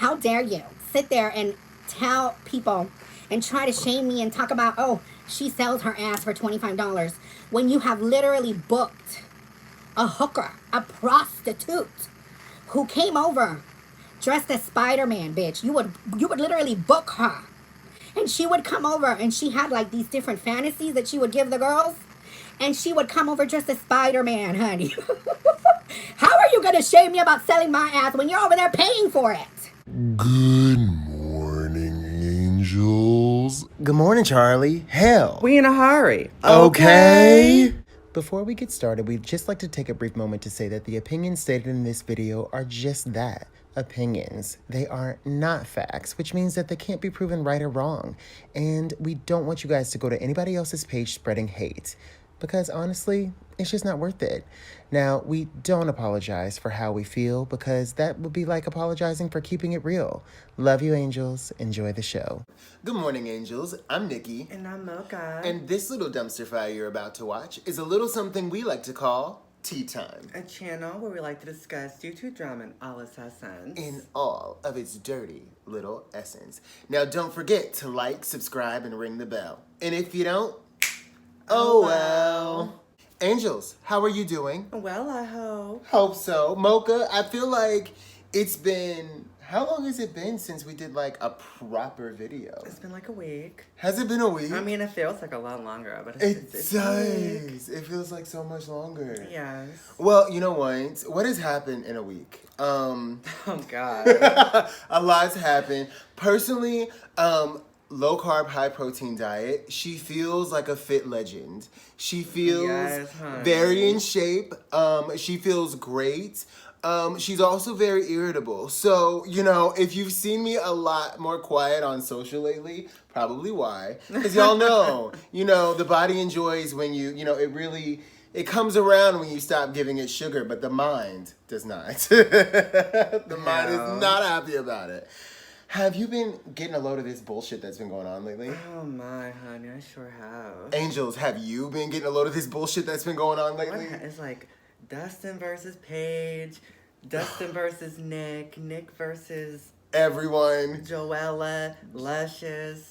How dare you sit there and tell people and try to shame me and talk about, oh, she sells her ass for $25 when you have literally booked a hooker, a prostitute who came over dressed as Spider-Man, bitch. You would literally book her. And she would come over and she had like these different fantasies that she would give the girls. And she would come over dressed as Spider-Man, honey. How are you gonna shame me about selling my ass when you're over there paying for it? Good morning, angels. Good morning, Charlie. Hell. We in a hurry. Okay. Before we get started, we'd just like to take a brief moment to say that the opinions stated in this video are just that, opinions. They are not facts, which means that they can't be proven right or wrong. And we don't want you guys to go to anybody else's page spreading hate, because honestly, it's just not worth it. Now, we don't apologize for how we feel, because that would be like apologizing for keeping it real. Love you, angels. Enjoy the show. Good morning, angels. I'm Nicky. And I'm Mocha. And this little dumpster fire you're about to watch is a little something we like to call Tea Time. A channel where we like to discuss YouTube drama in all its essence. In all of its dirty little essence. Now, don't forget to like, subscribe, and ring the bell. And if you don't, oh well. Angels, how are you doing? Well, I hope. Hope so. Mocha, I feel like it's been... How long has it been since we did, like, a proper video? It's been like a week. Has it been a week? I mean, it feels like a lot longer, but It it's does. It feels like so much longer. Yes. Well, you know what? What has happened in a week? Oh, God. A lot's happened. Personally, low carb, high protein diet. She feels like a fit legend. She feels very in shape. She feels great. She's also very irritable. So, you know, if you've seen me a lot more quiet on social lately, probably why. Because y'all know, you know, the body enjoys when it comes around when you stop giving it sugar, but the mind does not. The mind is not happy about it. Have you been getting a load of this bullshit that's been going on lately? Oh, my, honey, I sure have. Angels, have you been getting a load of this bullshit that's been going on lately? It's like Dustin versus Paige, Dustin versus Nick, Nick versus... everyone. Joela, Lushious.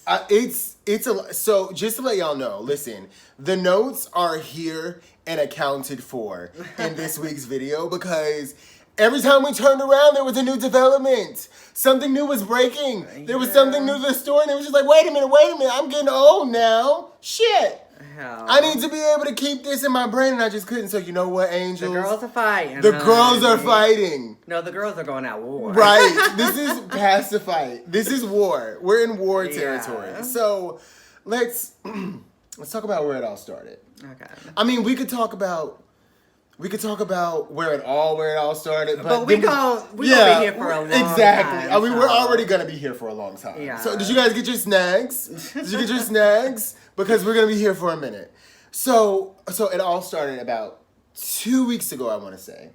It's a... So, just to let y'all know, listen, the notes are here and accounted for in this week's video because... every time we turned around, there was a new development. Something new was breaking. There was something new to the story, and it was just like, wait a minute, I'm getting old now. Shit. Hell. I need to be able to keep this in my brain, and I just couldn't. So you know what, angels? The girls are fighting. The girls are fighting. No, the girls are going at war. Right. This is past the fight. This is war. We're in war territory. Yeah. So let's talk about where it all started. Okay. I mean, we could talk about where it all started, but we gonna be here for a long time. Exactly. I mean, we're already gonna be here for a long time. Yeah. So, did you guys get your snacks? Did you get your snacks? Because we're gonna be here for a minute. So it all started about 2 weeks ago, I want to say.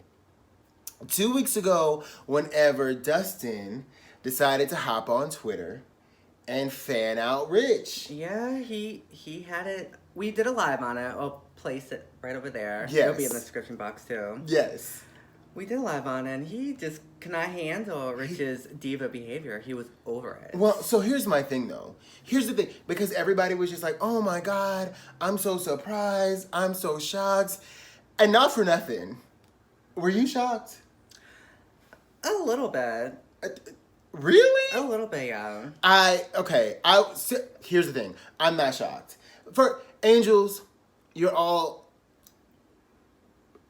2 weeks ago, whenever Dustin decided to hop on Twitter and fan out Rich. Yeah, he had it. We did a live on it. I'll place it right over there. Yes. It'll be in the description box too. Yes. We did a live on it, and he just cannot handle Rich's diva behavior. He was over it. Well, so here's my thing, though. Here's the thing. Because everybody was just like, oh, my God, I'm so surprised. I'm so shocked. And not for nothing. Were you shocked? A little bit. Really? A little bit, yeah. Here's the thing. I'm not shocked. For angels, you're all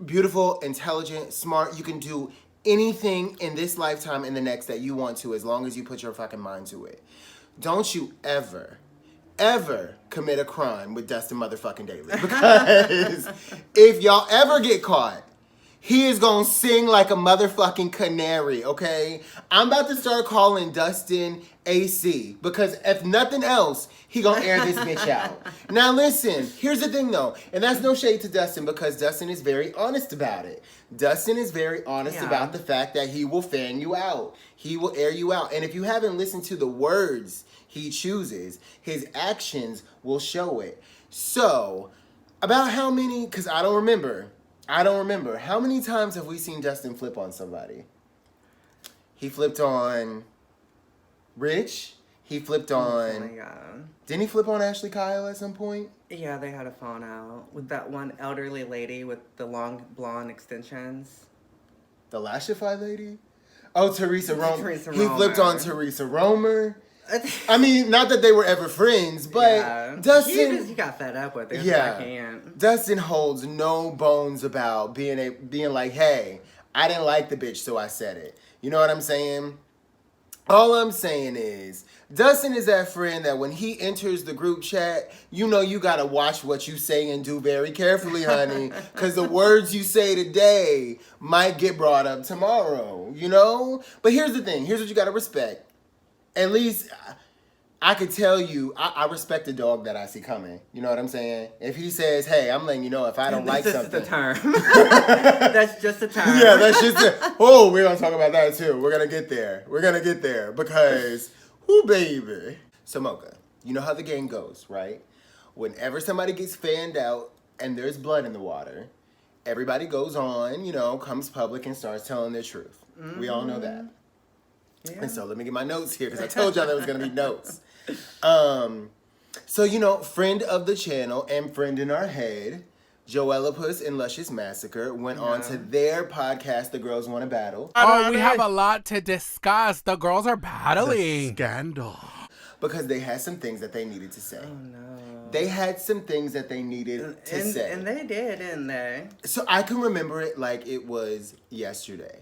beautiful, intelligent, smart. You can do anything in this lifetime and the next that you want to as long as you put your fucking mind to it. Don't you ever commit a crime with Dustin motherfucking Dailey. Because if y'all ever get caught, he is gonna sing like a motherfucking canary, okay? I'm about to start calling Dustin AC because if nothing else, he gonna air this bitch out. Now listen, here's the thing though, and that's no shade to Dustin because Dustin is very honest about it. Dustin is very honest about the fact that he will fan you out. He will air you out. And if you haven't listened to the words he chooses, his actions will show it. So, about how many, because I don't remember. How many times have we seen Dustin flip on somebody? He flipped on Rich, he flipped Oh on. my god. Didn't he flip on Ashley Kyle at some point? Yeah, they had a phone out with that one elderly lady with the long blonde extensions. The Lashify lady? Oh, Teresa Romer. Teresa He flipped Romer. on Teresa Romer. I mean, not that they were ever friends, but yeah. Dustin. He got fed up with it. Yeah. I can't. Dustin holds no bones about being like, hey, I didn't like the bitch, so I said it. You know what I'm saying? All I'm saying is, Dustin is that friend that when he enters the group chat, you know you gotta watch what you say and do very carefully, honey. Because the words you say today might get brought up tomorrow, you know? But here's the thing. Here's what you gotta respect. At least I could tell you, I respect the dog that I see coming. You know what I'm saying? If he says, hey, I'm letting you know if I don't like something. This is the term. That's just a term. Yeah, that's just it. Oh, we're going to talk about that too. We're going to get there. We're going to get there because, whoo, baby. So, Mocha, you know how the game goes, right? Whenever somebody gets fanned out and there's blood in the water, everybody goes on, comes public and starts telling their truth. Mm-hmm. We all know that. Yeah. And so let me get my notes here because I told y'all there was going to be notes. So, friend of the channel and friend in our head, Joelapuss and Lushious Massacr went on to their podcast, The Girls Want to Battle. Oh, we have a lot to discuss. The girls are battling. The scandal. Because they had some things that they needed to say. Oh, no. They had some things that they needed to say. And they did, didn't they? So I can remember it like it was yesterday.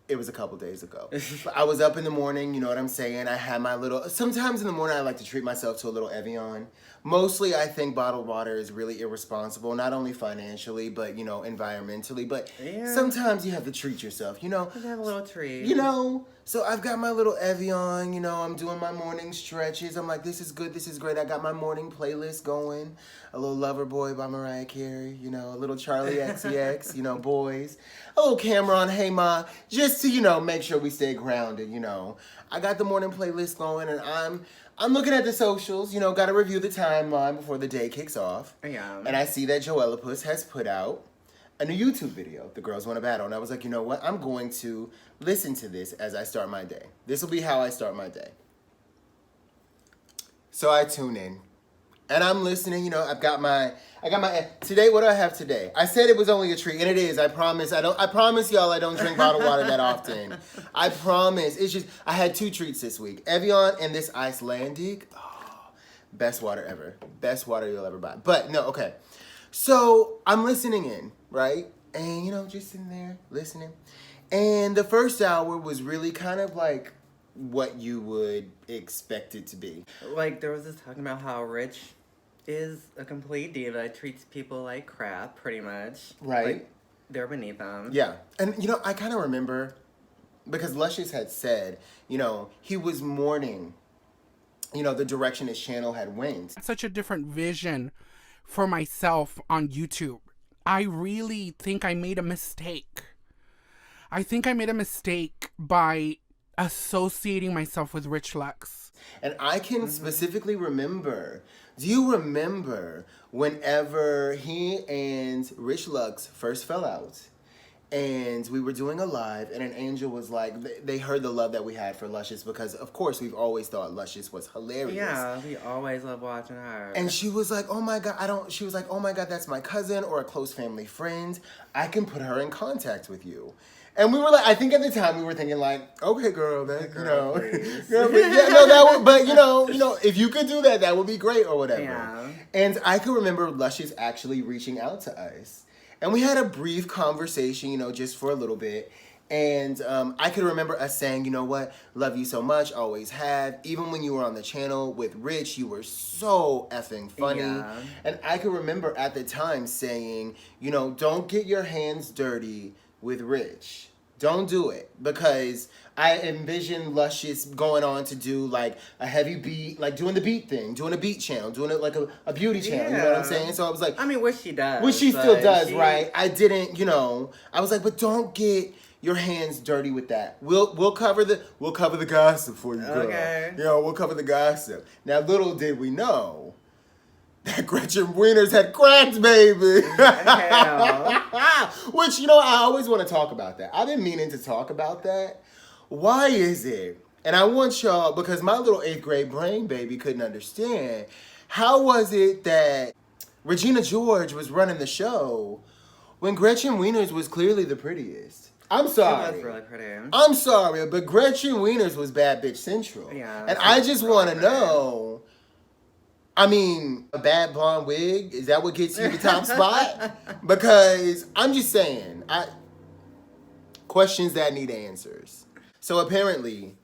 It was a couple days ago. But I was up in the morning, you know what I'm saying? I had my little... Sometimes in the morning I like to treat myself to a little Evian. Mostly I think bottled water is really irresponsible, not only financially, but, environmentally. But sometimes you have to treat yourself, You have a little treat. So I've got my little Evian, I'm doing my morning stretches. I'm like, this is good, this is great. I got my morning playlist going. A little Lover Boy by Mariah Carey, a little Charlie XCX, boys. A little Cameron, Hey Ma, just to, make sure we stay grounded, I got the morning playlist going and I'm looking at the socials, got to review the timeline before the day kicks off. Yeah. And I see that Joelapuss has put out a new YouTube video, The Girls Want to Battle. And I was like, you know what? I'm going to listen to this as I start my day. This will be how I start my day. So I tune in. And I'm listening, I got my, today, what do I have today? I said it was only a treat, and it is, I promise. I promise y'all I don't drink bottled water that often. I promise. It's just, I had 2 treats this week. Evian and this Icelandic. Oh, best water ever. Best water you'll ever buy. But, no, okay. So, I'm listening in, right? And, just sitting there, listening. And the first hour was really kind of like what you would expect it to be. Like, there was this talking about how Rich is a complete diva, treats people like crap, pretty much. Right. Like, they're beneath them. Yeah. And, I kind of remember, because Lushious had said, he was mourning, the direction his channel had went. Such a different vision for myself on YouTube. I really think I made a mistake. I think I made a mistake by associating myself with Rich Lux. And I can specifically remember, do you remember whenever he and Rich Lux first fell out? And we were doing a live, and an angel was like, they heard the love that we had for Lushious because, of course, we've always thought Lushious was hilarious. Yeah, we always love watching her. And she was like, oh my God, she was like, oh my God, that's my cousin or a close family friend. I can put her in contact with you. And we were like, I think at the time we were thinking like, okay, girl, that, girl, but that would, but if you could do that, that would be great or whatever. Yeah. And I could remember Lushious actually reaching out to us. And we had a brief conversation, just for a little bit. And I could remember us saying, you know what, love you so much, always have. Even when you were on the channel with Rich, you were so effing funny. Yeah. And I could remember at the time saying, don't get your hands dirty with Rich. Don't do it. Because I envision Lushious going on to do like a heavy beat, like doing the beat thing, doing a beat channel, doing it like a beauty channel, you know what I'm saying? So I was like... I mean, which she does. Which she still does, right? I didn't, I was like, but don't get your hands dirty with that. We'll cover the gossip for you, girl. Okay. We'll cover the gossip. Now, little did we know that Gretchen Wieners had cracked, baby. Which, I always want to talk about that. I've been meaning to talk about that. Why is it And I want y'all, because my little 8th grade brain baby couldn't understand, how was it that Regina George was running the show when Gretchen Wieners was clearly the prettiest? I'm sorry. She was really pretty. I'm sorry, but Gretchen Wieners was Bad Bitch Central. Yeah. And I just want to know, I mean, a bad blonde wig, is that what gets you the top spot? Because I'm just saying, questions that need answers. So apparently,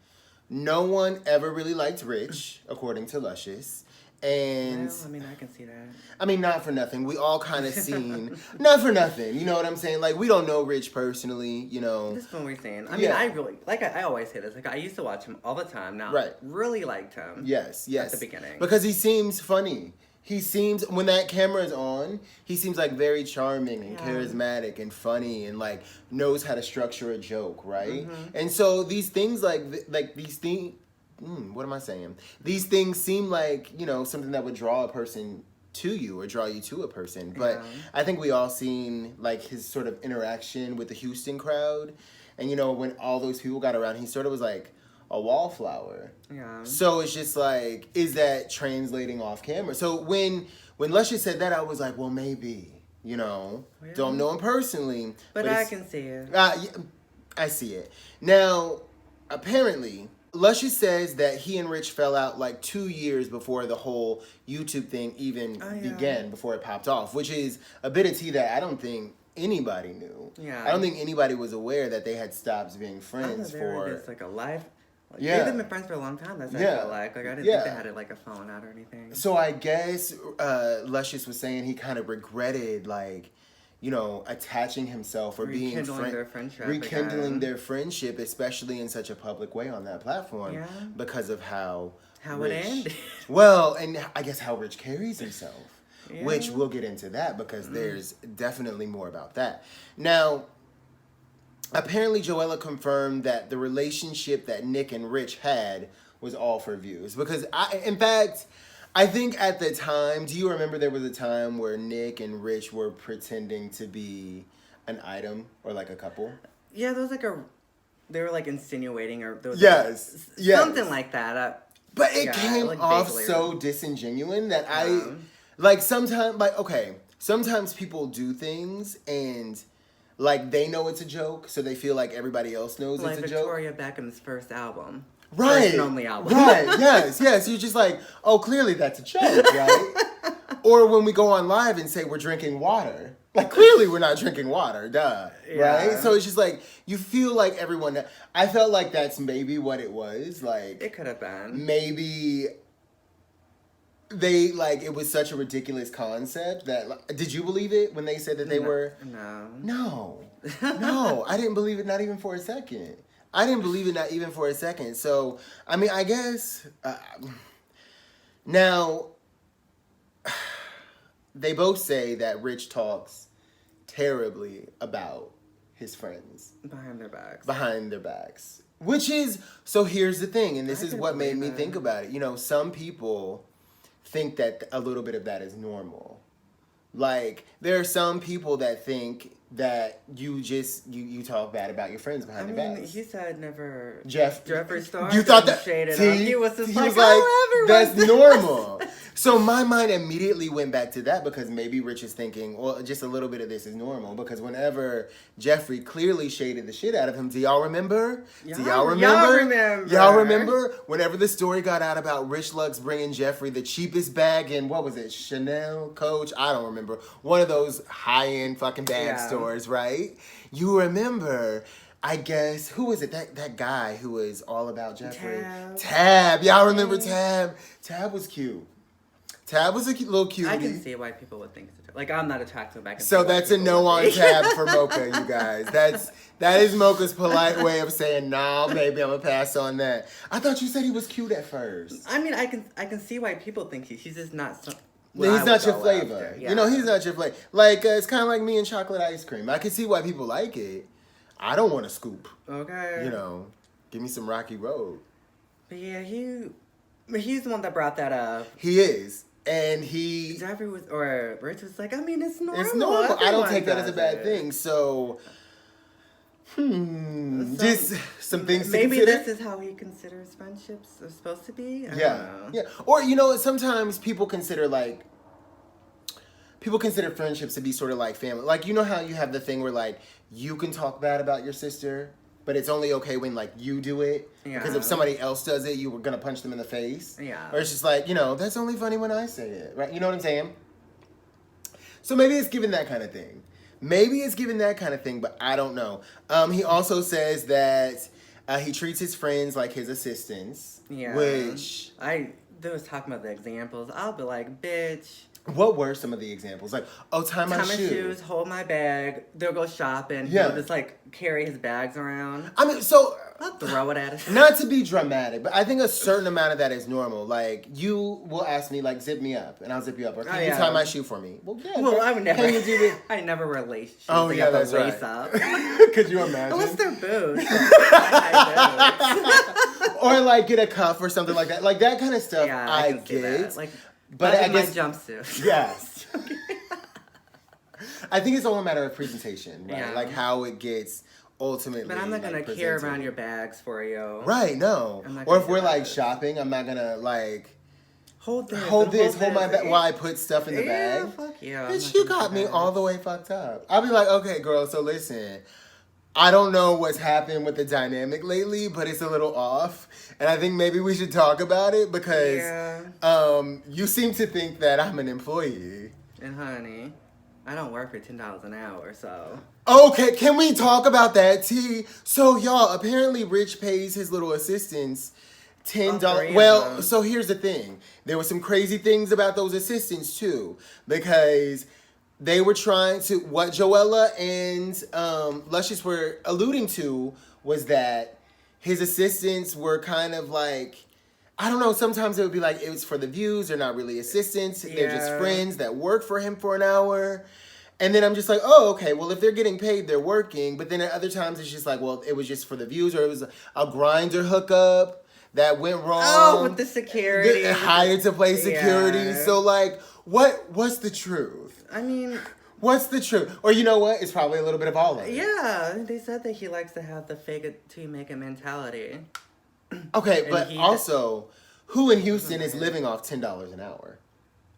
no one ever really liked Rich, according to Luscious. And well, I mean, I can see that. I mean, not for nothing. We all kind of seen, not for nothing. You know what I'm saying? Like, we don't know Rich personally, you know. This is what we're saying. I mean, I really, like, I always say this. Like, I used to watch him all the time. Now, Right. really liked him. Yes. At the beginning. Because he seems funny. He seems, when that camera is on, he seems like very charming and charismatic and funny and like knows how to structure a joke, right? Mm-hmm. And so these things like these things, what am I saying? These things seem like, you know, something that would draw a person to you or draw you to a person. But I think we all seen like his sort of interaction with the Houston crowd. And, you know, when all those people got around, he sort of was like a wallflower. Yeah. So it's just like, is that translating off camera? So when Luscious said that, I was like, well, maybe, you know, don't know him personally. But I can see it. I see it. Now, apparently, Luscious says that he and Rich fell out like 2 years before the whole YouTube thing even began, before it popped off, which is a bit of tea that I don't think anybody knew. Yeah. I don't think anybody was aware that they had stopped being friends for... Just like a life. Like, Yeah. they've been friends for a long time. That's what Yeah. I felt like. Like, I didn't Yeah. think they had like a falling out or anything. So I guess Luscious was saying he kind of regretted, like, you know, attaching himself or being Rekindling their friendship rekindling again. their friendship, especially in such a public way on that platform, because of how it Rich, ended. Well, and I guess how Rich carries himself, Yeah. which we'll get into that because there's definitely more about that. Now, apparently Joela confirmed that the relationship that Nick and Rich had was all for views. Because, in fact, I think at the time, do you remember there was a time where Nick and Rich were pretending to be an item or like a couple? Yeah, there was like they were like insinuating or there was Yes. something like that. But it came like off vaguely. so disingenuous that I, like, sometimes, like, okay, sometimes people do things and, like, they know it's a joke, so they feel like everybody else knows Like it's a joke. Victoria Beckham's first album. Right. First and only album. Right, yes. You're just like, oh, clearly that's a joke, right? Or when we go on live and say we're drinking water. Like, clearly we're not drinking water, duh. Yeah. Right? So it's just like, you feel like everyone... I felt like that's maybe what it was. Like, It could have been. maybe they, like, it was such a ridiculous concept that... Like, did you believe it when they said that they were... No. No, I didn't believe it, not even for a second. I didn't believe it, not even for a second. So, I mean, I guess... now, they both say that Rich talks terribly about his friends. Behind their backs. Behind their backs. Which is... So here's the thing, and this I is can what made me believe it. think about it. You know, some people think that a little bit of that is normal. Like, there are some people that think that you just, you talk bad about your friends behind their backs. He said never. Jeffree Star. You thought that? Shaded See, up. He was just he like, was like, oh, everyone. that's normal. So my mind immediately went back to that because maybe Rich is thinking, well, just a little bit of this is normal. Because whenever Jeffree clearly shaded the shit out of him, do y'all remember? Y'all remember. Y'all remember? Whenever the story got out about Rich Lux bringing Jeffree the cheapest bag in, what was it, Chanel, Coach? I don't remember. One of those high-end fucking bag stores, right? You remember... I guess, who was it? That guy who was all about Jeffree? Tab. Y'all remember Tab? Tab was cute. Tab was a little cutie. I can see why people would think it's like, I'm not attracted back. So that's a no on Tab for Mocha, you guys. That is Mocha's polite way of saying, nah, baby, I'm gonna pass on that. I thought you said he was cute at first. I mean, I can see why people think he's just not. He's not your flavor. Yeah. You know, he's not your flavor. Like, it's kind of like me and chocolate ice cream. I can see why people like it. I don't want to scoop. Okay. You know, give me some Rocky Road. But yeah, he's the one that brought that up. He is. And Jeffree Rich was like, I mean, it's normal. It's normal. I don't Everyone take that as a does bad it. thing. So, Just some things to Maybe consider. this is how he considers friendships are supposed to be. I don't Yeah, know. yeah. Or you know, sometimes people consider friendships to be sort of like family. Like you know how you have the thing where like you can talk bad about your sister, but it's only okay when like you do it. Yeah. Because if somebody else does it, you were gonna punch them in the face. Yeah. Or it's just like, you know, that's only funny when I say it, right? You know what I'm saying? So maybe it's given that kind of thing. But I don't know. He also says that he treats his friends like his assistants. Yeah. Which They was talking about the examples. I'll be like, bitch. what were some of the examples? Like, oh, tie my shoes. Hold my bag. They'll go shopping. Yeah. He'll just like carry his bags around. I mean, so I'll throw it at us. not to be dramatic, but I think a certain amount of that is normal. Like, you will ask me, like, zip me up, and I'll zip you up. Or can you tie my shoe for me? Well, yeah. Well, I would never. Can you do it? I never relate. Oh, yeah, that's right. Lace up. Could you imagine? Unless they're boots. I boots. Or, like, get a cuff or something like that. Like, that kind of stuff, Yeah, I can see get. that. Like, but I in my guess, jumpsuit. yes. I think it's all a matter of presentation, right? Yeah. Like, how it gets ultimately But I'm not gonna like, carry presented. around your bags for you. Right, no. I'm not Or gonna if do we're, like, that. shopping, I'm not gonna, like... Hold this. Hold my this. bag while I put stuff in the Yeah, bag. fuck yeah. I'm Bitch, not you gonna got do me that. all the way fucked up. I'll be like, okay, girl, so listen. I don't know what's happened with the dynamic lately, but it's a little off. And I think maybe we should talk about it because you seem to think that I'm an employee. And honey, I don't work for $10 an hour, so. Okay, can we talk about that, T? So, y'all, apparently Rich pays his little assistants $10. All three of Well, them. so here's the thing. There were some crazy things about those assistants, too. Because they were trying to... What Joela and Luscious were alluding to was that his assistants were kind of like... I don't know, sometimes it would be like, it was for the views. They're not really assistants. They're just Yeah. friends that work for him for an hour. And then I'm just like, oh, okay, well, if they're getting paid, they're working. But then at other times, it's just like, well, it was just for the views, or it was a grinder hookup that went wrong. Oh, with the security. They hired to play security. Yeah. So, like, what's the truth? I mean, What's the truth? Or you know what? It's probably a little bit of all of it. yeah, they said that he likes to have the fake it till you make it mentality. Okay, And but he- also, who in Houston is living off $10 an hour?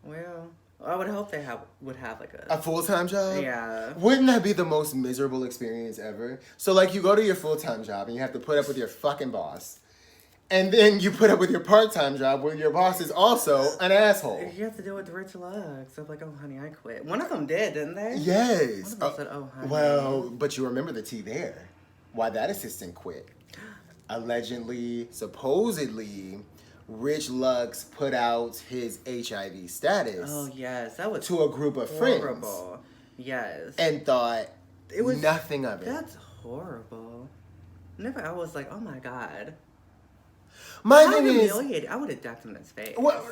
Well, I would hope they would have like A full-time job? Yeah. Wouldn't that be the most miserable experience ever? So, like, you go to your full-time job and you have to put up with your fucking boss. And then you put up with your part-time job where your boss is also an asshole. You have to deal with the rich luck. So I'm like, oh, honey, I quit. One of them did, didn't they? Yes. One of them said, oh, honey. Well, but you remember the tea there. Why that assistant quit. Allegedly, supposedly, Rich Lux put out his HIV status Oh, yes. That was to a group of friends horrible. Yes. and thought It was nothing of it. That's horrible. Never. I was like, oh my god. My How thing is, humiliated. I would have ducked him in his face. well,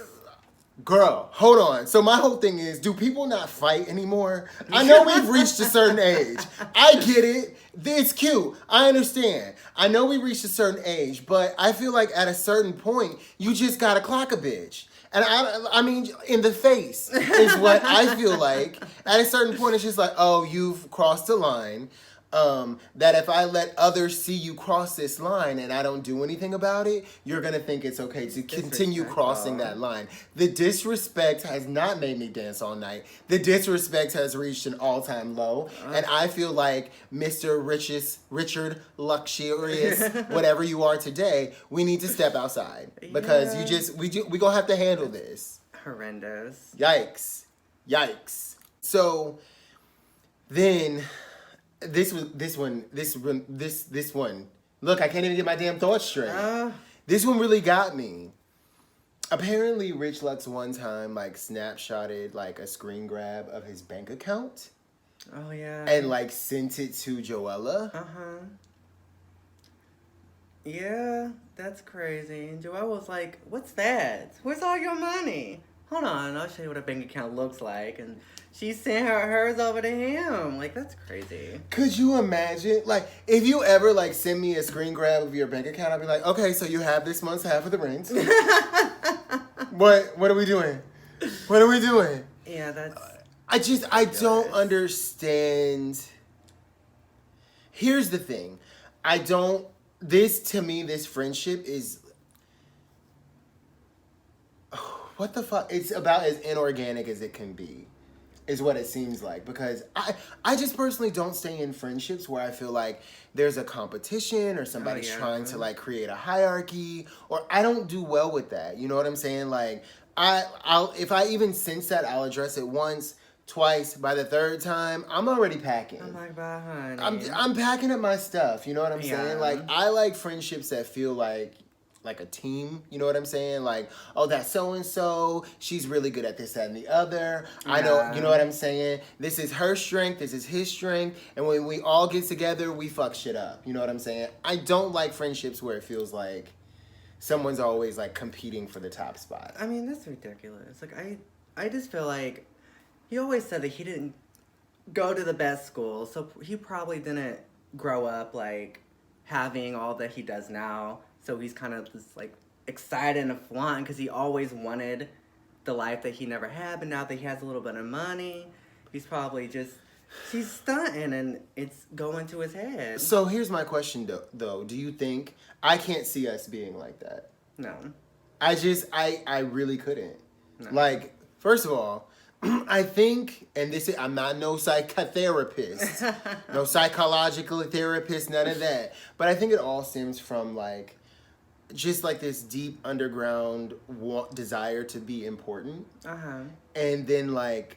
girl, hold on. So my whole thing is, do people not fight anymore? I know we've reached a certain age. I get it. It's cute. I understand. I know we reached a certain age, but I feel like at a certain point, you just gotta clock a bitch. And I mean, in the face is what I feel like. At a certain point, it's just like, oh, you've crossed a line. That if I let others see you cross this line and I don't do anything about it, you're gonna think it's okay to continue crossing that line. The disrespect has not made me dance all night. The disrespect has reached an all-time low, and I feel like Mr. Richard Luxurious, whatever you are today, we need to step outside because we gonna have to handle this. Horrendous. Yikes. So then. This one. Look, I can't even get my damn thoughts straight. This one really got me. Apparently, Rich Lux one time like snapshotted like a screen grab of his bank account. Oh yeah. And like sent it to Joela. Yeah, that's crazy. And Joelle was like, "What's that? Where's all your money? Hold on, I'll show you what a bank account looks like." And she sent hers over to him. Like, that's crazy. Could you imagine? Like, if you ever like send me a screen grab of your bank account, I'd be like, okay, so you have this month's half of the rent. What are we doing? What are we doing? Yeah, that's. I don't understand Here's the thing. To me, this friendship is, what the fuck? It's about as inorganic as it can be, is what it seems like. Because I just personally don't stay in friendships where I feel like there's a competition or somebody's trying to like create a hierarchy, or I don't do well with that. You know what I'm saying? Like, I'll if I even sense that, I'll address it once, twice. By the third time, I'm already packing. I'm like, bye, honey. I'm packing up my stuff. You know what I'm saying? Like, I like friendships that feel like a team. You know what I'm saying? Like, oh, that's so and so. She's really good at this, that, and the other. I know. You know what I'm saying? This is her strength. This is his strength. And when we all get together, we fuck shit up. You know what I'm saying? I don't like friendships where it feels like someone's always like competing for the top spot. I mean, that's ridiculous. Like, I just feel like he always said that he didn't go to the best school, so he probably didn't grow up like having all that he does now. So he's kind of just like excited and flying because he always wanted the life that he never had, but now that he has a little bit of money, he's probably he's stunting and it's going to his head. So here's my question though. Do you think, I can't see us being like that? No. I really couldn't. No. Like, first of all, I think, and I'm not no psychotherapist, no psychological therapist, none of that. But I think it all stems from like, just like this deep underground desire to be important. Uh-huh. And then like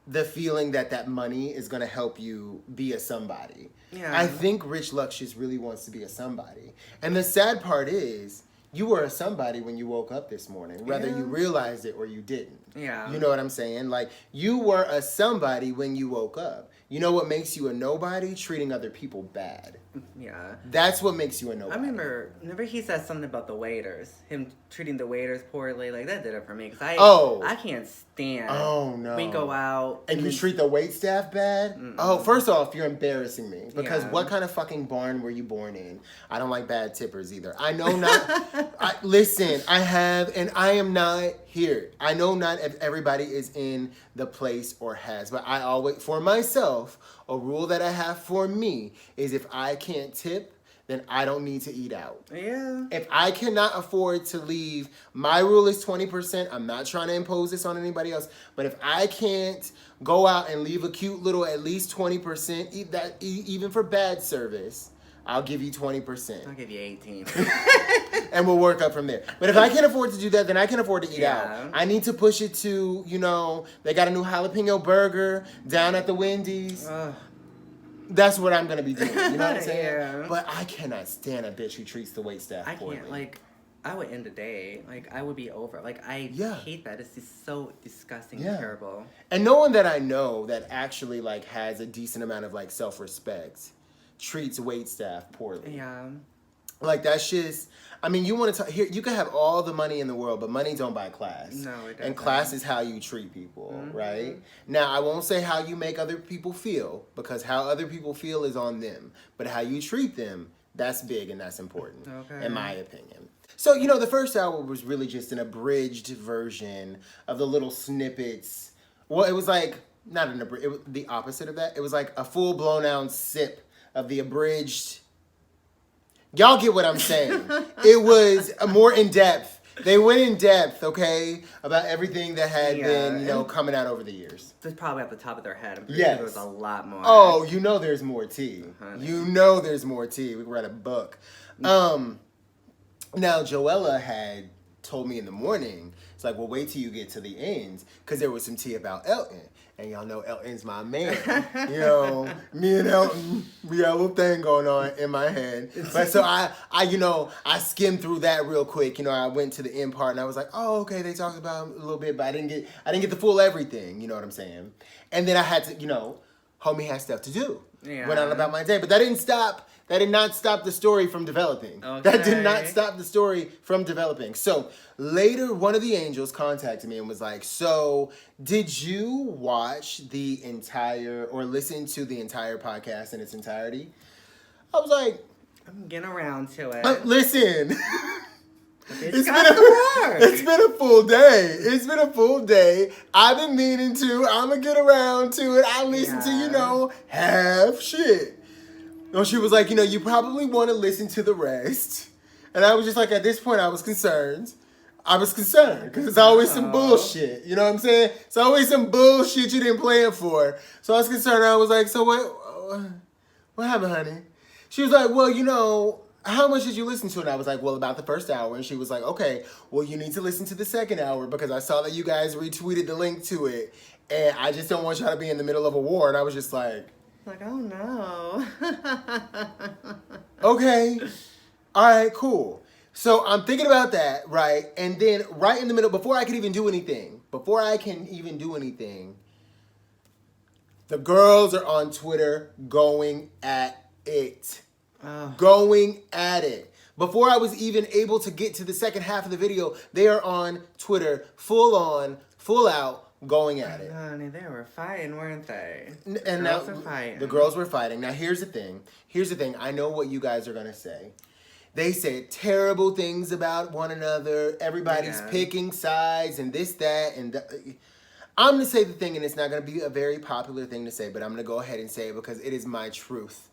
the feeling that money is going to help you be a somebody. Yeah. I think Rich Lushious really wants to be a somebody. And the sad part is, you were a somebody when you woke up this morning, whether you realized it or you didn't. Yeah. You know what I'm saying? Like, you were a somebody when you woke up. You know what makes you a nobody? Treating other people bad. Yeah. That's what makes you a nobody. I remember he said something about the waiters, him treating the waiters poorly. Like, that did it for me. Because I can't stand. Oh, no. We go out. And you treat the wait staff bad? Mm-mm. Oh, first off, you're embarrassing me. Because what kind of fucking barn were you born in? I don't like bad tippers either. I know not. Listen, I have, and I am not here. I know not everybody is in the place or has, but I always, for myself, a rule that I have for me is if I can't tip, then I don't need to eat out. Yeah. If I cannot afford to leave, my rule is 20%. I'm not trying to impose this on anybody else, but if I can't go out and leave a cute little at least 20%, even for bad service, I'll give you 20%. I'll give you 18. And we'll work up from there. But if I can't afford to do that, then I can afford to eat out. Yeah. I need to push it to, they got a new jalapeno burger down at the Wendy's. That's what I'm going to be doing. You know what I'm saying? Yeah. But I cannot stand a bitch who treats the waitstaff poorly. I can't, like, I would end the day. Like, I would be over. Like, I hate that. It's just so disgusting and terrible. And no one that I know that actually, like, has a decent amount of, like, self-respect treats waitstaff poorly. Yeah. Like, that's just, I mean, you want to talk, here, you can have all the money in the world, but money don't buy class. No, it doesn't. And class is how you treat people, right? Now, I won't say how you make other people feel, because how other people feel is on them. But how you treat them, that's big and that's important, in my opinion. So, the first hour was really just an abridged version of the little snippets. Well, it was like, not an abridged, it was the opposite of that. It was like a full blown out sip of the abridged. Y'all get what I'm saying. It was more in depth. They went in depth, okay, about everything that had been, coming out over the years. It's probably at the top of their head. I'm pretty sure there was a lot more. Oh, there's more tea. There's more tea. We read a book. Now, Joela had told me in the morning, it's like, well, wait till you get to the end, because there was some tea about Elton. And y'all know Elton's my man. Me and Elton, we got a little thing going on in my head. But so I skimmed through that real quick. I went to the end part and I was like, oh, okay, they talked about him a little bit, but I didn't get the full everything. You know what I'm saying? And then I had to, homie had stuff to do. Yeah. Went on about my day, but that did not stop the story from developing. Okay. That did not stop the story from developing. So later, one of the angels contacted me and was like, so did you watch the entire or listen to the entire podcast in its entirety? I was like, I'm getting around to it. Listen. It's been a full day. It's been a full day. I've been meaning to. I'm going to get around to it. I listen to, half shit. No, she was like, you probably want to listen to the rest. And I was just like, at this point, I was concerned. Because it's always some bullshit. You know what I'm saying? It's always some bullshit you didn't plan for. So I was concerned. I was like, so what happened, honey? She was like, well, how much did you listen to it? And I was like, well, about the first hour. And she was like, okay, well, you need to listen to the second hour because I saw that you guys retweeted the link to it. And I just don't want y'all to be in the middle of a war. And I was just like, oh no. okay. All right, cool. So I'm thinking about that, right? And then right in the middle, before I can even do anything, the girls are on Twitter going at it. Going at it. Before I was even able to get to the second half of the video, they are on Twitter, full on, full out, going at it. Honey, they were fighting, weren't they? And girls were fighting. The girls were fighting. Now, here's the thing. I know what you guys are going to say. They said terrible things about one another. Everybody's picking sides and this, that, and I'm going to say the thing, and it's not going to be a very popular thing to say, but I'm going to go ahead and say it because it is my truth.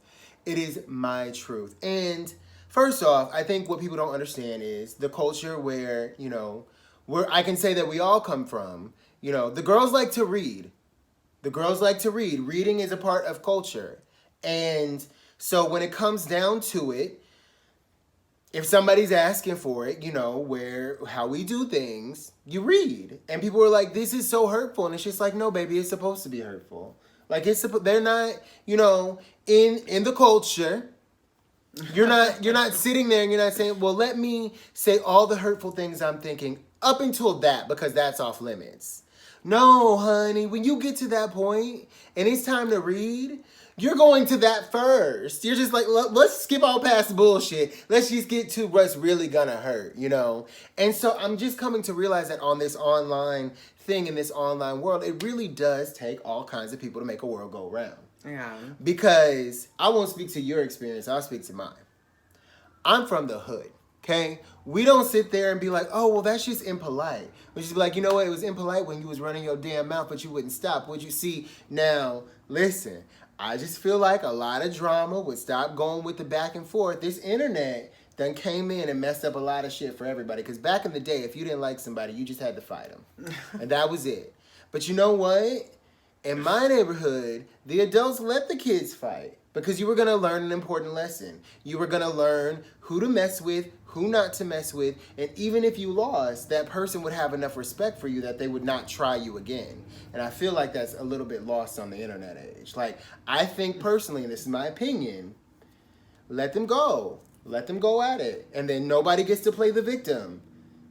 It is my truth. And first off, I think what people don't understand is the culture where, where I can say that we all come from. The girls like to read. Reading is a part of culture. And so when it comes down to it, if somebody's asking for it, how we do things, you read. And people are like, this is so hurtful. And it's just like, no, baby, it's supposed to be hurtful. Like, they're not, in the culture. You're not sitting there and you're not saying, well, let me say all the hurtful things I'm thinking up until that, because that's off limits. No, honey, when you get to that point and it's time to read, you're going to that first. You're just like, let's skip all past the bullshit. Let's just get to what's really gonna hurt, And so I'm just coming to realize that on this online thing, in this online world, it really does take all kinds of people to make a world go round. Yeah. Because I won't speak to your experience, I'll speak to mine. I'm from the hood, okay? We don't sit there and be like, oh, well, that's just impolite. We just be like, you know what? It was impolite when you was running your damn mouth, but you wouldn't stop. Would you see? Now, listen, I just feel like a lot of drama would stop going with the back and forth. This internet done came in and messed up a lot of shit for everybody. Because back in the day, if you didn't like somebody, you just had to fight them. And that was it. But you know what? In my neighborhood, the adults let the kids fight. Because you were going to learn an important lesson. You were going to learn who to mess with, who not to mess with. And even if you lost, that person would have enough respect for you that they would not try you again. And I feel like that's a little bit lost on the internet age. Like, I think personally, and this is my opinion, let them go. Let them go at it. And then nobody gets to play the victim.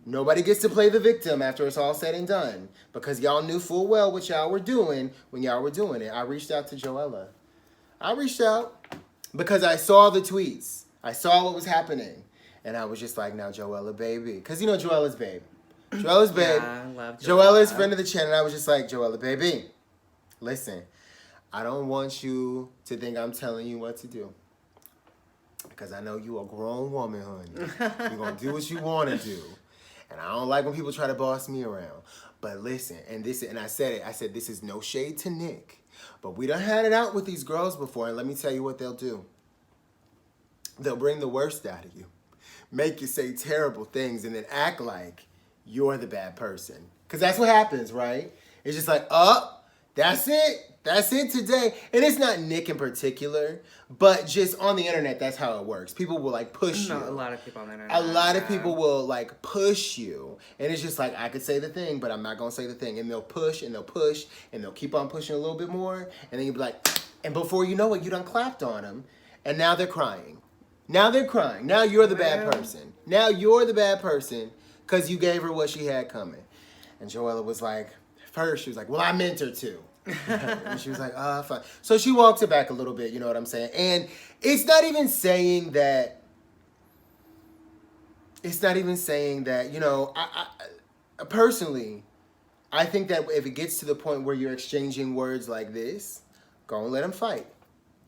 Nobody gets to play the victim after it's all said and done. Because y'all knew full well what y'all were doing when y'all were doing it. I reached out to Joela. I reached out because I saw the tweets. I saw what was happening. And I was just like, now, Joela, baby. Because, Joela's babe. Joela's babe. Yeah, I love Joela. Joela's friend of the channel. And I was just like, Joela, baby, listen, I don't want you to think I'm telling you what to do. Because I know you a grown woman, honey. You're going to do what you want to do. And I don't like when people try to boss me around. But listen, and I said it. I said, this is no shade to Nick. But we done had it out with these girls before, and let me tell you what they'll do. They'll bring the worst out of you. Make you say terrible things and then act like you're the bad person. Because that's what happens, right? It's just like, that's it. That's it today. And it's not Nick in particular, but just on the internet, that's how it works. People will push you. A lot of people on the internet. A lot of people will push you. And it's just I could say the thing, but I'm not going to say the thing. And they'll push and they'll push and they'll keep on pushing a little bit more. And then you'll be like, and before you know it, you done clapped on them. And now they're crying. Now they're crying. Now you're the bad person. Now you're the bad person because you gave her what she had coming. And Joela was like, first she was like, well, I meant her to. And she was like, fine. So she walked it back a little bit, you know what I'm saying? And it's not even saying that, I personally, I think that if it gets to the point where you're exchanging words like this, go and let them fight.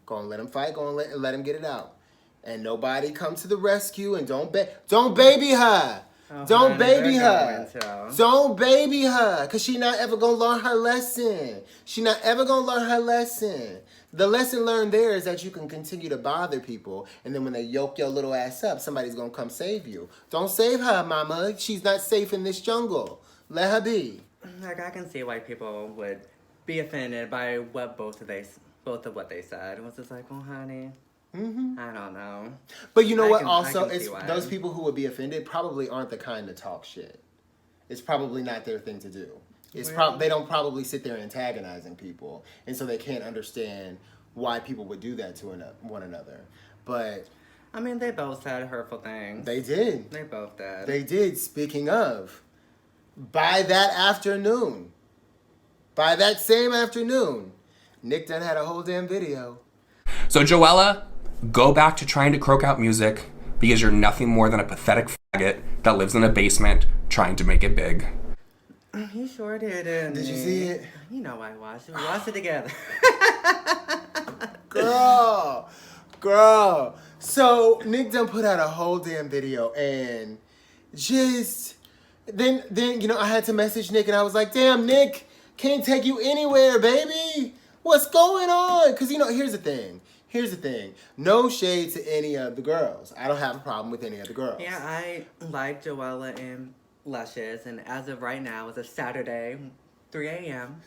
Go and let them fight. Go and let them get it out. And nobody come to the rescue and don't baby her. Oh, Don't honey, baby they're her. going to. Don't baby her. Because she not ever going to learn her lesson. She not ever going to learn her lesson. The lesson learned there is that you can continue to bother people. And then when they yoke your little ass up, somebody's going to come save you. Don't save her, mama. She's not safe in this jungle. Let her be. Like, I can see why people would be offended by what both of what they said. It was just like, oh, honey, I don't know. But you know I what? can- Also, I can it's see why. those people who would be offended probably aren't the kind to talk shit. It's probably not their thing to do. It's they don't probably sit there antagonizing people, and so they can't understand why people would do that to one another. But I mean, they both said hurtful things. they did. They both did. They did. Speaking of, by that same afternoon, Nick done had a whole damn video. So Joela, go back to trying to croak out music because you're nothing more than a pathetic faggot that lives in a basement trying to make it big. He sure did, didn't Did you he? see it? You know I watched it. We watched it together. Girl. So Nick done put out a whole damn video and just then I had to message Nick and I was like, damn, Nick, can't take you anywhere, baby. What's going on? Because here's the thing. No shade to any of the girls. I don't have a problem with any of the girls. Yeah, I like Joela and Lushious, and as of right now, it's a Saturday, 3 a.m.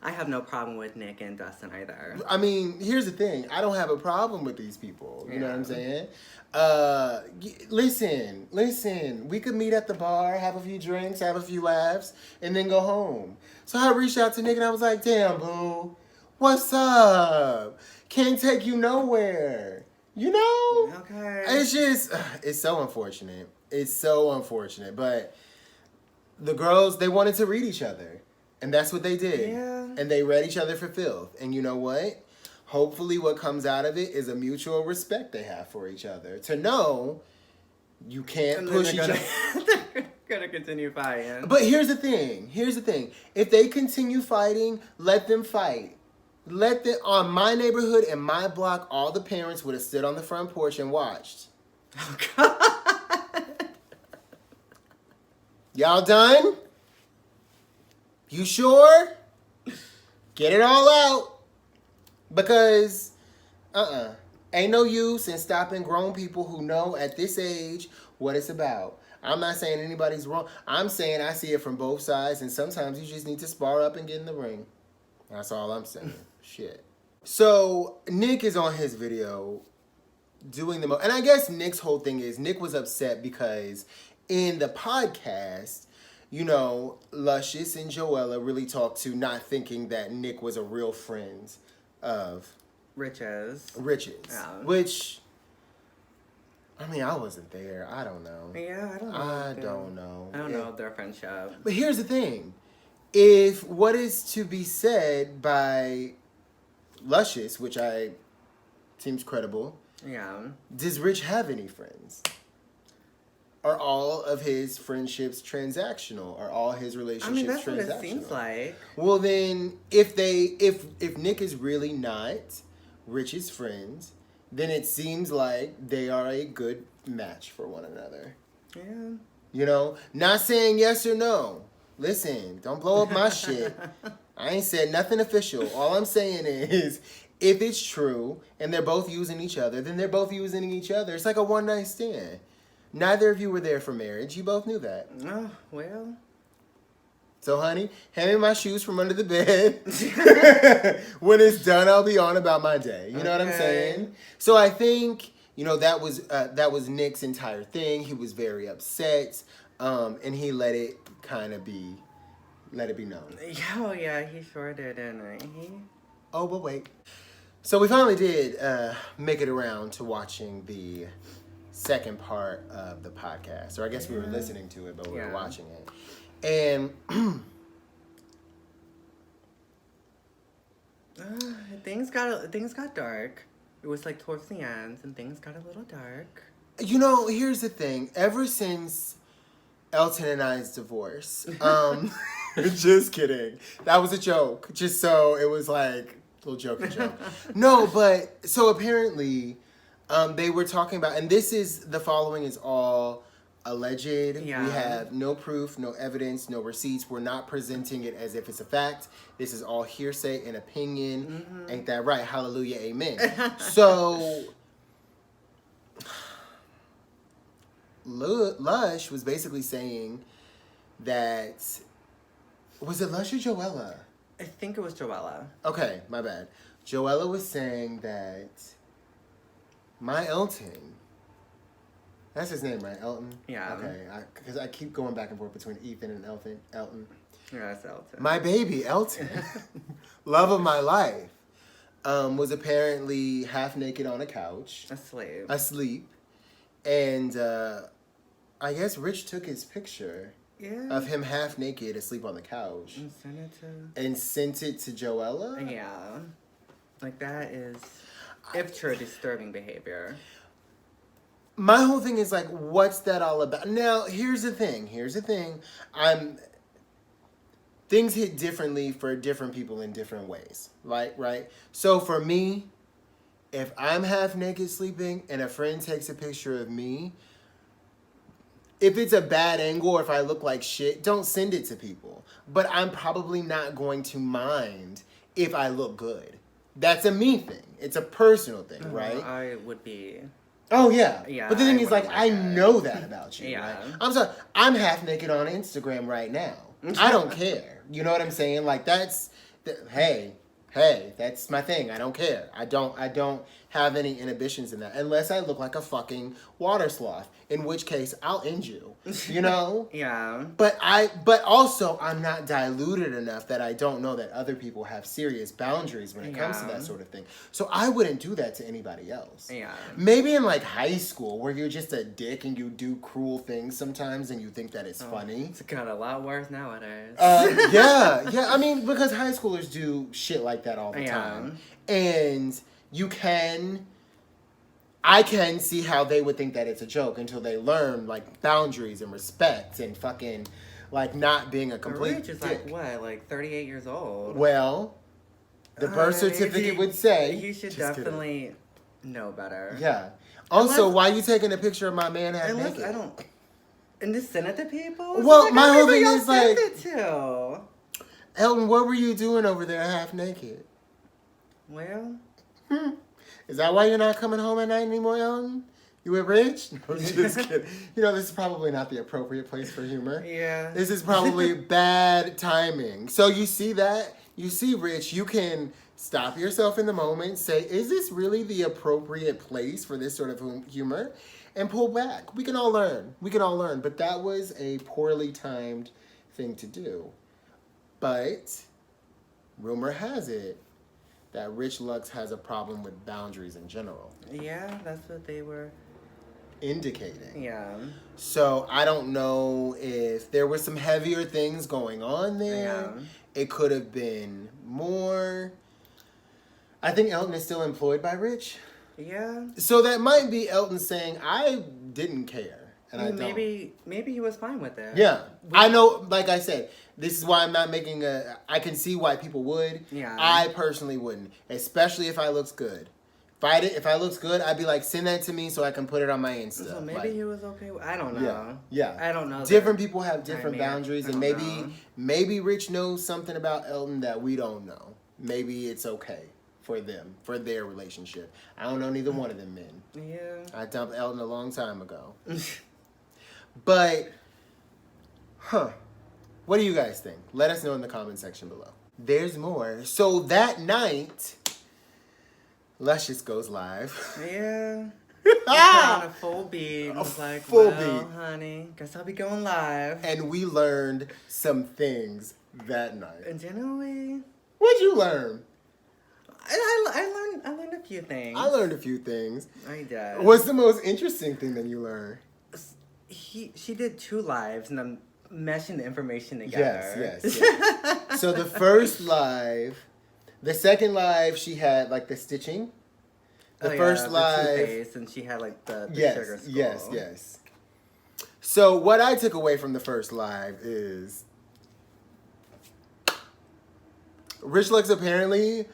I have no problem with Nick and Dustin either. I mean, here's the thing. I don't have a problem with these people. You know what I'm saying? Listen. We could meet at the bar, have a few drinks, have a few laughs, and then go home. So I reached out to Nick and I was like, damn, boo. What's up? Can't take you nowhere. You know? Okay. It's just, it's so unfortunate. But the girls, they wanted to read each other. And that's what they did. Yeah. And they read each other for filth. And you know what? Hopefully what comes out of it is a mutual respect they have for each other. To know you can't push each other. They're gonna continue fighting. But here's the thing. If they continue fighting, let them fight. On my neighborhood and my block, all the parents would have stood on the front porch and watched. Oh, God. Y'all done? You sure? Get it all out. Because, ain't no use in stopping grown people who know at this age what it's about. I'm not saying anybody's wrong. I'm saying I see it from both sides, and sometimes you just need to spar up and get in the ring. That's all I'm saying. Shit. So, Nick is on his video doing the and I guess Nick's whole thing is Nick was upset because in the podcast, Luscious and Joela really talked to not thinking that Nick was a real friend of Rich's. Yeah. Which, I mean, I wasn't there. I don't know. Yeah, I don't know. I don't know. I don't know their friendship. But here's the thing. If what is to be said by Luscious, which seems credible, does Rich have any friends? Are all of his friendships transactional? Are all his relationships transactional? That's what it seems like. Well, then, if Nick is really not Rich's friends, then it seems like they are a good match for one another. Yeah. Not saying yes or no. Listen, don't blow up my shit. I ain't said nothing official. All I'm saying is, if it's true and they're both using each other, then they're both using each other. It's like a one-night stand. Neither of you were there for marriage. You both knew that. Oh, well. So, honey, hand me my shoes from under the bed. When it's done, I'll be on about my day. You know what I'm saying? So I think, that was Nick's entire thing. He was very upset, and he let it be known. Oh, yeah, he sure did, didn't he? Oh, but wait. So we finally did make it around to watching the second part of the podcast. Or I guess we were listening to it, but we were watching it. And things got dark. It was like towards the end, and things got a little dark. here's the thing. Ever since Elton and I's divorce, just kidding. That was a joke. Just so it was like a little joke. No, but so apparently, they were talking about, and the following is all alleged. Yeah. We have no proof, no evidence, no receipts. We're not presenting it as if it's a fact. This is all hearsay and opinion. Ain't that right? Hallelujah, amen. So, Lush was basically saying that, was it Lush or Joela? I think it was Joela. Okay, my bad. Joela was saying that my Elton, that's his name, right? Elton? Yeah. Okay, because I keep going back and forth between Ethan and Elton. Yeah, that's Elton. My baby, Elton, love of my life, was apparently half naked on a couch. Asleep. And I guess Rich took his picture of him half naked asleep on the couch. And sent it to Joela? Yeah. Like, that is, if true, disturbing behavior. My whole thing is like, what's that all about? Now, here's the thing. Things hit differently for different people in different ways. Right? So for me, if I'm half naked sleeping and a friend takes a picture of me, if it's a bad angle or if I look like shit, don't send it to people. But I'm probably not going to mind if I look good. That's a me thing. It's a personal thing, right? I would be. Oh, yeah. Yeah. But the thing is, like, I that. know that about you, Yeah. right? I'm sorry. I'm half naked on Instagram right now. I don't care. You know what I'm saying? Like, hey, that's my thing. I don't care. I don't have any inhibitions in that. Unless I look like a fucking water sloth. In which case, I'll end you. You know? Yeah. But also, I'm not diluted enough that I don't know that other people have serious boundaries when it comes to that sort of thing. So I wouldn't do that to anybody else. Yeah. Maybe in like high school where you're just a dick and you do cruel things sometimes and you think that it's funny. It's got a lot worse nowadays. Yeah. I mean, because high schoolers do shit like that all the time. And I can see how they would think that it's a joke until they learn, like, boundaries and respect and fucking, like, not being a complete Rich is dick. like, what, like 38 years old? Well, the birth certificate would say. You should definitely know better. Yeah. Also, why are you taking a picture of my man half naked? I don't... And just send it to people? Well, like, my whole thing is like... Send it to? Elton, what were you doing over there half naked? Well... Is that why you're not coming home at night anymore, Elton? You with Rich? I'm just kidding. You know, this is probably not the appropriate place for humor. Yeah. This is probably bad timing. So you see that? You see, Rich, you can stop yourself in the moment, say, is this really the appropriate place for this sort of humor? And pull back. We can all learn. But that was a poorly timed thing to do. But rumor has it that Rich Lux has a problem with boundaries in general. Yeah, that's what they were indicating. Yeah. So I don't know if there were some heavier things going on there. Yeah. It could have been more. I think Elton is still employed by Rich. Yeah. So that might be Elton saying, I didn't care. And I don't. Maybe he was fine with it. Yeah. I know, like I said, this is why I'm not making I can see why people would. Yeah. I personally wouldn't. Especially if I looks good. If I looks good, I'd be like, send that to me so I can put it on my Insta. So maybe he was okay with, I don't know. Yeah. I don't know. Different people have different boundaries, and know. maybe Rich knows something about Elton that we don't know. Maybe it's okay for them, for their relationship. I don't know neither one of them men. Yeah. I dumped Elton a long time ago. But, what do you guys think? Let us know in the comment section below. There's more. So that night, Lushious goes live. Yeah. On a full beat. I was like, full well, beat. honey, guess I'll be going live. And we learned some things that night. And generally, What'd you learn? I learned a few things. I learned a few things. I did. What's the most interesting thing that you learned? She did 2 lives, and I'm meshing the information together. Yes. So the first live, the second live, she had like the stitching. The first live, the toothpaste, and she had like the sugar skull. Yes. So what I took away from the first live is Rich Lux apparently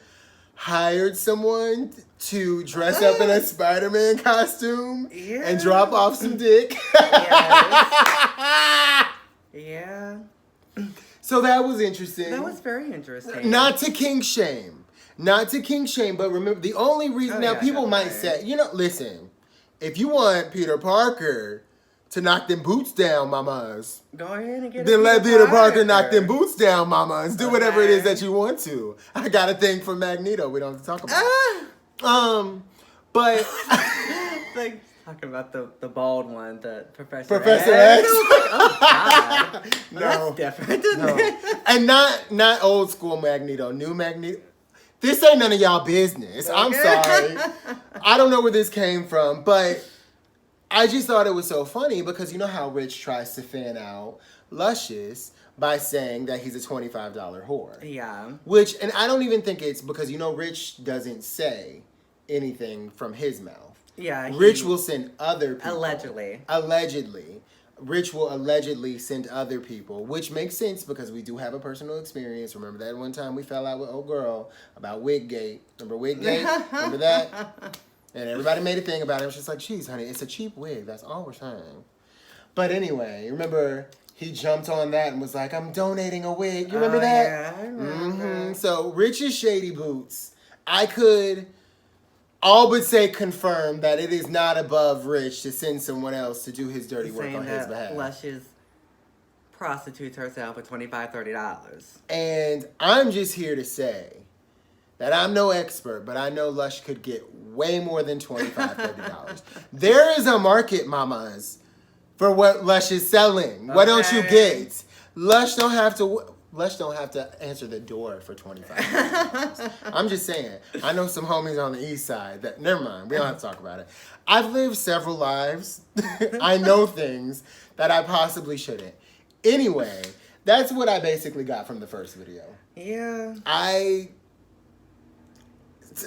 hired someone to dress up in a Spider-Man costume and drop off some dick. Yes. Yeah. So that was interesting. That was very interesting. Not to kink shame. Not to kink shame, but remember, the only reason... now, people might say, listen, if you want Peter Parker to knock them boots down, mamas... go ahead and get then let Peter Parker knock them boots down, mamas. Do whatever it is that you want to. I got a thing for Magneto. We don't have to talk about it. But... like, talking about the bald one, the Professor X. Oh, God. No. That's different, isn't it? And not old school Magneto. New Magneto. This ain't none of y'all business. I'm sorry. I don't know where this came from, but I just thought it was so funny because you know how Rich tries to fan out Luscious by saying that he's a $25 whore. Yeah. Which, and I don't even think it's because, Rich doesn't say anything from his mouth. Yeah. Rich will send other people. Allegedly. Rich will allegedly send other people, which makes sense because we do have a personal experience. Remember that one time we fell out with old girl about Wiggate? Remember Wiggate? Remember that? And everybody made a thing about it. It was just like, geez, honey, it's a cheap wig. That's all we're saying. But anyway, remember he jumped on that and was like, I'm donating a wig. You remember that? Yeah, I remember. Mm-hmm. So Rich's shady boots, I could... all but say confirm that it is not above Rich to send someone else to do his dirty work on his behalf. Luscious prostitutes herself for $25, $30. And I'm just here to say that I'm no expert, but I know Lush could get way more than $25, $30. There is a market, mamas, for what Lush is selling. Okay. What don't you get? Lush don't have to answer the door for $25. I'm just saying. I know some homies on the east side that, never mind, we don't have to talk about it. I've lived several lives. I know things that I possibly shouldn't. Anyway, that's what I basically got from the first video. Yeah.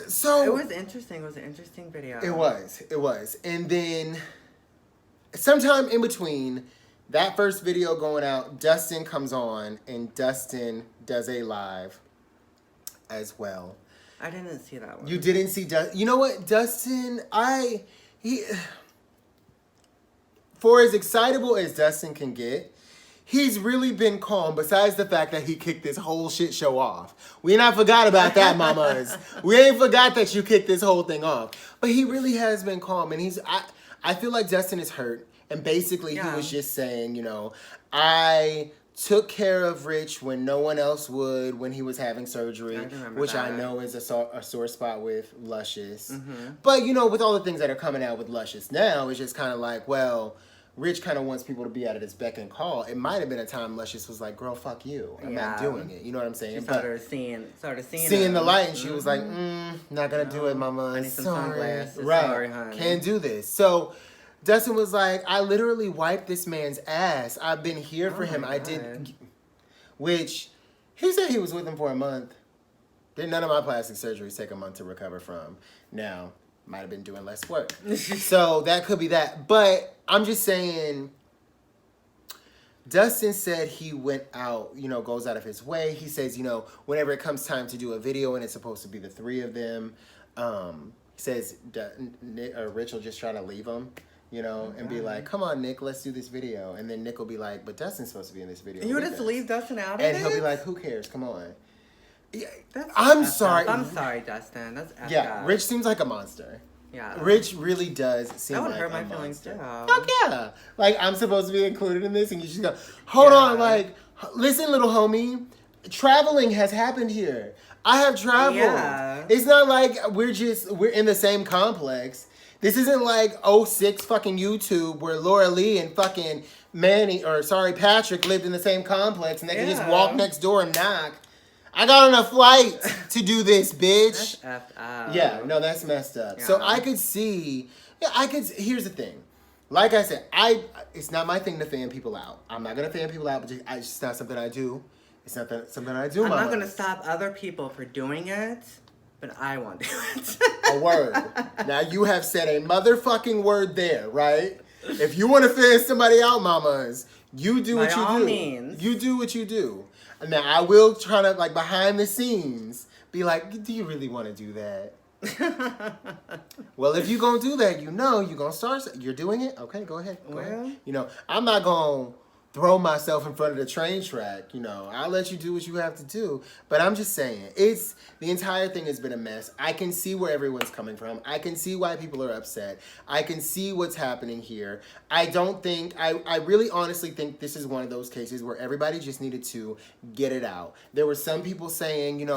So... it was interesting. It was an interesting video. It was. And then, sometime in between... that first video going out, Dustin comes on, and Dustin does a live as well. I didn't see that one. You didn't see Dustin? You know what, Dustin, for as excitable as Dustin can get, he's really been calm, besides the fact that he kicked this whole shit show off. We not forgot about that, mamas. We ain't forgot that you kicked this whole thing off. But he really has been calm, and I feel like Dustin is hurt. And basically, he was just saying, I took care of Rich when no one else would when he was having surgery, which I know is a sore spot with Luscious. Mm-hmm. But, with all the things that are coming out with Luscious now, it's just kind of like, well, Rich kind of wants people to be at his beck and call. It might have been a time Luscious was like, girl, fuck you. I'm not doing it. You know what I'm saying? She started seeing the light, and she was like, not going to do it, mama. I need some sunglasses. Right. Sorry, honey. Can't do this. So... Dustin was like, I literally wiped this man's ass. I've been here for him. I did, which he said he was with him for a month. Did none of my plastic surgeries take a month to recover from? Now, might have been doing less work. So that could be that. But I'm just saying, Dustin said he went out, goes out of his way. He says, whenever it comes time to do a video and it's supposed to be the three of them, he says Rich will just try to leave him. And be like, come on, Nick, let's do this video. And then Nick will be like, but Dustin's supposed to be in this video. You would just leave Dustin out of it? And he'll be like, who cares? Come on. Yeah, I'm sorry. I'm sorry, Dustin. That's up. Rich seems like a monster. Yeah. Rich really does seem like a monster. That would hurt my feelings, too. Fuck yeah. Like, I'm supposed to be included in this, and you just go, hold on, like, listen, little homie. Traveling has happened here. I have traveled. Yeah. It's not like we're in the same complex. This isn't like 06 fucking YouTube where Laura Lee and fucking Patrick lived in the same complex and they could just walk next door and knock. I got on a flight to do this, bitch. That's effed up. Yeah, no, that's messed up. Yeah. So I could see, here's the thing. Like I said, it's not my thing to fan people out. I'm not going to fan people out, but it's just not something I do. It's not something I do, I'm not going to stop other people for doing it. But I won't do it. A word. Now you have said a motherfucking word there, right? If you want to fan somebody out, mamas, you do what you do. Means. You do what you do. Now I will try to, like, behind the scenes, be like, do you really want to do that? Well, if you gonna do that, you gonna start. You're doing it. Okay, go ahead. Go ahead. I'm not gonna throw myself in front of the train track. I'll let you do what you have to do. But I'm just saying, the entire thing has been a mess. I can see where everyone's coming from. I can see why people are upset. I can see what's happening here. I really honestly think this is one of those cases where everybody just needed to get it out. There were some people saying,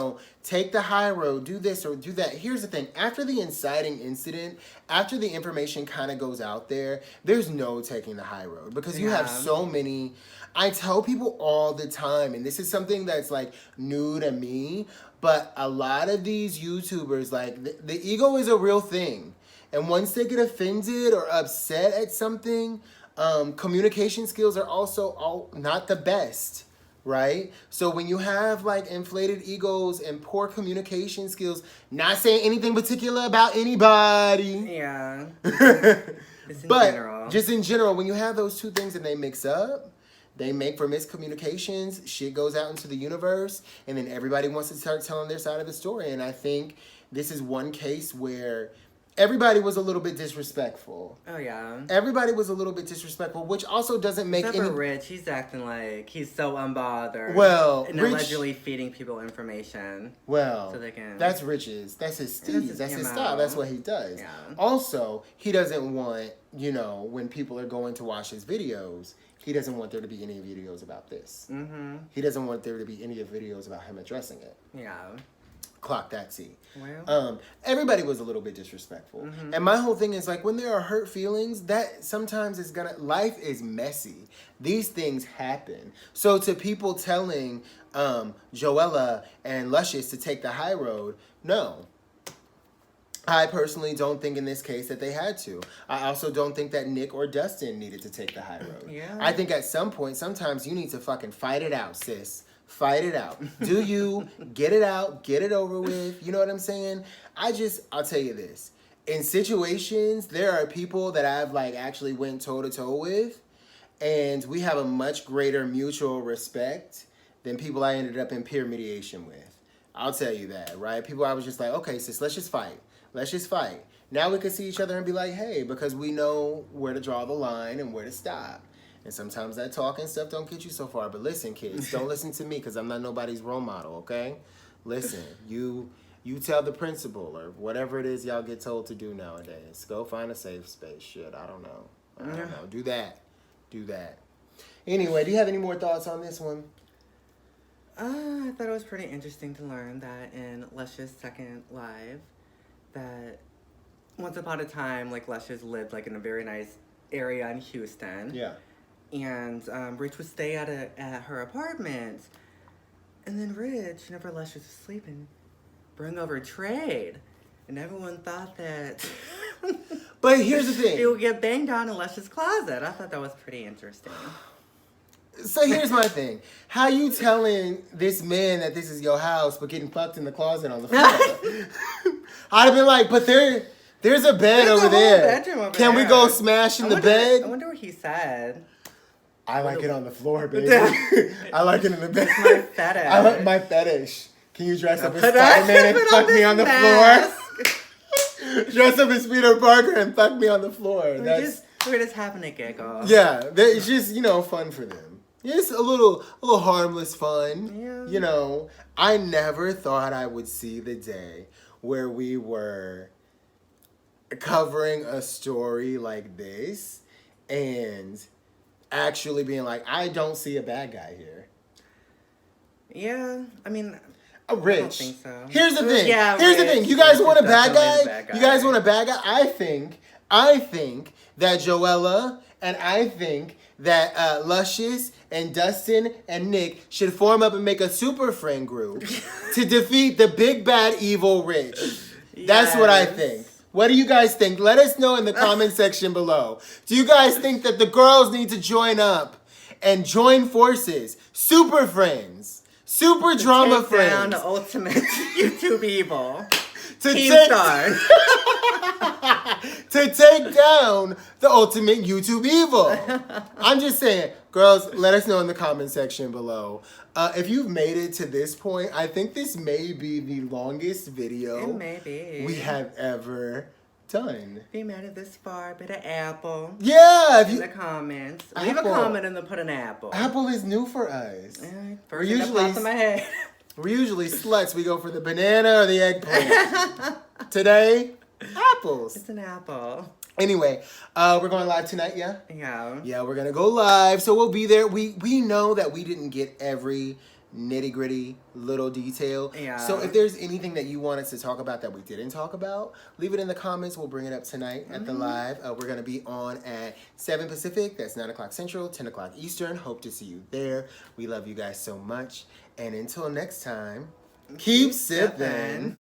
take the high road, do this or do that. Here's the thing. After the inciting incident, after the information kind of goes out there, there's no taking the high road because you have so many. I tell people all the time, and this is something that's like new to me, but a lot of these YouTubers, like the ego is a real thing. And once they get offended or upset at something, communication skills are also not the best. Right? So when you have like inflated egos and poor communication skills, not saying anything particular about anybody. Yeah. Just in general, when you have those two things and they mix up, they make for miscommunications, shit goes out into the universe, and then everybody wants to start telling their side of the story. And I think this is one case where everybody was a little bit disrespectful. Oh, yeah. Everybody was a little bit disrespectful, which also doesn't make Except for Rich, he's acting like he's so unbothered. Well, and Rich, allegedly feeding people information. Well, so they can, that's Rich's. That's his steez. That's his style. That's what he does. Yeah. Also, he doesn't want, when people are going to watch his videos, he doesn't want there to be any videos about this. Mm-hmm. He doesn't want there to be any videos about him addressing it. Yeah. Clock that T. Well. Everybody was a little bit disrespectful. Mm-hmm. And my whole thing is like when there are hurt feelings, that sometimes life is messy. These things happen. So to people telling Joela and Lushious to take the high road, no. I personally don't think in this case that they had to. I also don't think that Nick or Dustin needed to take the high road. Yeah. I think at some point, sometimes you need to fucking fight it out, sis. Fight it out. Do you get it out, get it over with? You know what I'm saying? I'll tell you this. In situations, there are people that I've like actually went toe to toe with, and we have a much greater mutual respect than people I ended up in peer mediation with. I'll tell you that, right? People I was just like, okay, sis, let's just fight. Let's just fight. Now we can see each other and be like, hey, because we know where to draw the line and where to stop. And sometimes that talk and stuff don't get you so far. But listen, kids, don't listen to me because I'm not nobody's role model, okay? Listen, you tell the principal or whatever it is y'all get told to do nowadays. Go find a safe space. Shit, I don't know. Do that. Anyway, do you have any more thoughts on this one? I thought it was pretty interesting to learn that in Luscious' second live, that once upon a time, like, Luscious lived, like, in a very nice area in Houston. Yeah. And Rich would stay at her apartment. And then Rich, whenever Luscious was sleeping, bring over trade. And everyone thought that... But here's the thing. It would get banged on in Luscious' closet. I thought that was pretty interesting. So here's my thing. How you telling this man that this is your house but getting fucked in the closet on the floor? I'd have been like, but there's a bed over there. Can we go smash in the bed? I wonder what he said. I like it on the floor, baby. I like it in the bed. It's my fetish. I like my fetish. Can you dress up as Spider-Man and fuck me on the floor? Dress up as Peter Parker and fuck me on the floor. We're just having a giggle. Yeah, it's just, fun for them. It's a little harmless fun. Yeah. I never thought I would see the day where we were covering a story like this and actually being like, I don't see a bad guy here. Yeah, I mean... Rich. I don't think so. Here's the thing. Yeah, Here's the thing. You guys want a bad guy? You guys want a bad guy? I think that Joela and I think that Luscious and Dustin and Nick should form up and make a super friend group to defeat the big bad evil Rich. That's what I think. What do you guys think? Let us know in the comment section below. Do you guys think that the girls need to join up and join forces? Super friends. Super drama friends. The ultimate YouTube evil. to Team take Star. to take down the ultimate YouTube evil. I'm just saying, girls, let us know in the comment section below. If you've made it to this point, I think this may be the longest video It may be. we have ever done. If you made it this far, put an apple Yeah, if in you the comments. Leave a Apple. comment and then put an apple. Apple is new for us. First thing that popped in my head. We're usually sluts. We go for the banana or the eggplant. Today, apples. It's an apple. Anyway, we're going live tonight, yeah? Yeah. Yeah, we're gonna go live, so we'll be there. We know that we didn't get every nitty gritty little detail. Yeah. So if there's anything that you want us to talk about that we didn't talk about, leave it in the comments. We'll bring it up tonight at the live. We're gonna be on at 7 Pacific. That's 9 o'clock Central, 10 o'clock Eastern. Hope to see you there. We love you guys so much. And until next time, keep sipping.